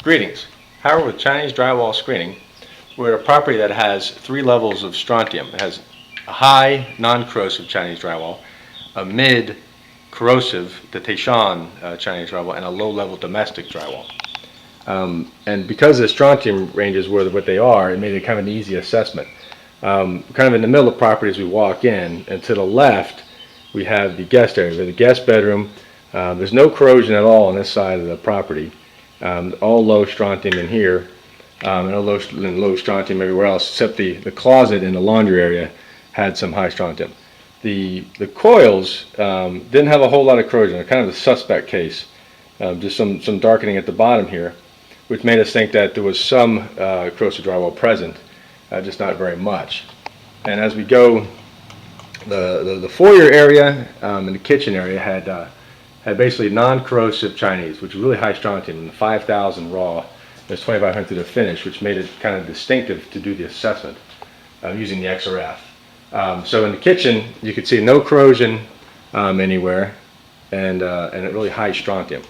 Greetings. Howard with Chinese Drywall Screening. We're at a property that has 3 levels of strontium. It has a high non-corrosive Chinese drywall, a mid-corrosive, the Taishan Chinese drywall, and a low-level domestic drywall. And because the strontium ranges were what they are, it made it kind of an easy assessment. Kind of in the middle of the property as we walk in, and to the left we have the guest area, the guest bedroom. There's no corrosion at all on this side of the property. All low strontium in here, and low strontium everywhere else, except the closet in the laundry area had some high strontium. The coils didn't have a whole lot of corrosion. They're kind of a suspect case. Just some darkening at the bottom here, which made us think that there was some corrosive drywall present, just not very much. And as we go, the foyer area and the kitchen area had basically non-corrosive Chinese, which was really high strontium, 5,000 raw. There's 2,500 to the finish, which made it kind of distinctive to do the assessment using the XRF. So in the kitchen, you could see no corrosion anywhere, and it really high strontium.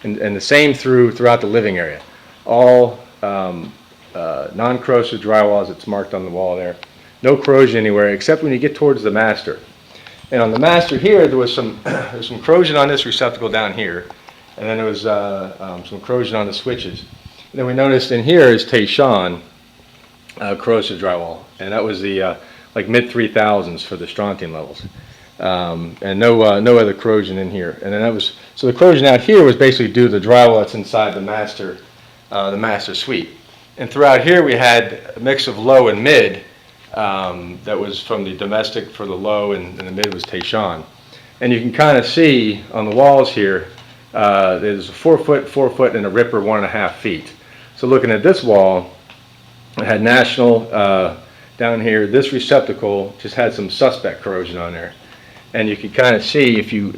And the same throughout the living area. All non-corrosive drywall as it's marked on the wall there. No corrosion anywhere except when you get towards the master. And on the master here, there was some corrosion on this receptacle down here, and then there was some corrosion on the switches. And then we noticed in here is Taishan corrosive drywall, and that was the like mid 3000s for the strontium levels, and no other corrosion in here. And then that was so the corrosion out here was basically due to the drywall that's inside the master suite. And throughout here we had a mix of low and mid. That was from the domestic for the low, and the mid was Taishan. And you can kind of see on the walls here, there's a 4 foot, 4 foot, and a ripper 1.5 feet. So looking at this wall, it had national down here. This receptacle just had some suspect corrosion on there, and you can kind of see if you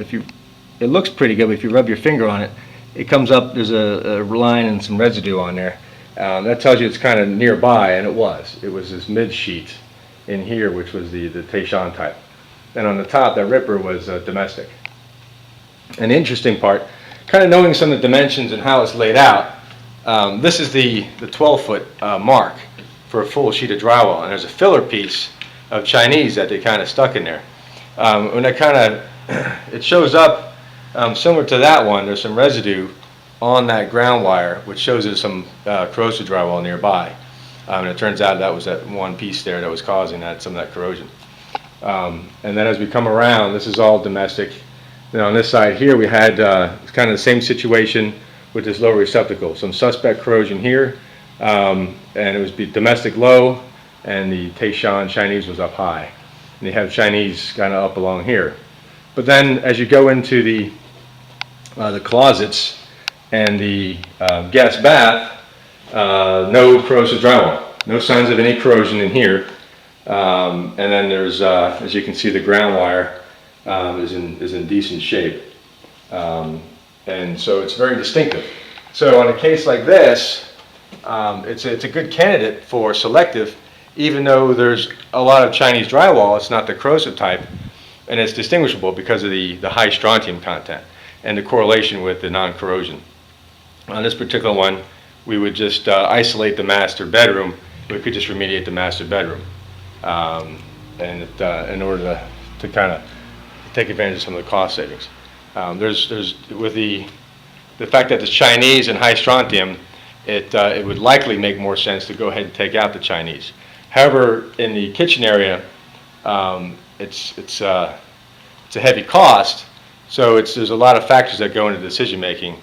it looks pretty good, but if you rub your finger on it, it comes up. There's a line and some residue on there. That tells you it's kind of nearby, and it was. It was this mid sheet in here, which was the Taishan type. And on the top, that ripper was domestic. And the interesting part, kind of knowing some of the dimensions and how it's laid out, this is the 12-foot mark for a full sheet of drywall. And there's a filler piece of Chinese that they kind of stuck in there. When that kind of, it shows up similar to that one, there's some residue on that ground wire, which shows there's some corrosive drywall nearby. And it turns out that was that one piece there that was causing some of that corrosion. And then as we come around, this is all domestic. Then on this side here, we had kind of the same situation with this lower receptacle. Some suspect corrosion here, and it was domestic low, and the Taishan Chinese was up high. And they have Chinese kind of up along here. But then as you go into the closets and the guest bath, no corrosive drywall, no signs of any corrosion in here. And then there's, as you can see, the ground wire is in decent shape, and so it's very distinctive. So on a case like this, it's a good candidate for selective, even though there's a lot of Chinese drywall. It's not the corrosive type, and it's distinguishable because of the high strontium content and the correlation with the non-corrosion. On this particular one, we would just isolate the master bedroom. We could just remediate the master bedroom, and in order to kind of take advantage of some of the cost savings. There's with the fact that it's Chinese and high strontium, it would likely make more sense to go ahead and take out the Chinese. However, in the kitchen area, it's a heavy cost, so there's a lot of factors that go into decision making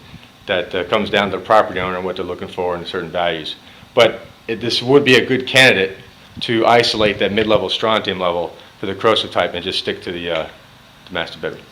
that comes down to the property owner and what they're looking for and certain values. But this would be a good candidate to isolate that mid-level strontium level for the corrosive type and just stick to the master bedroom.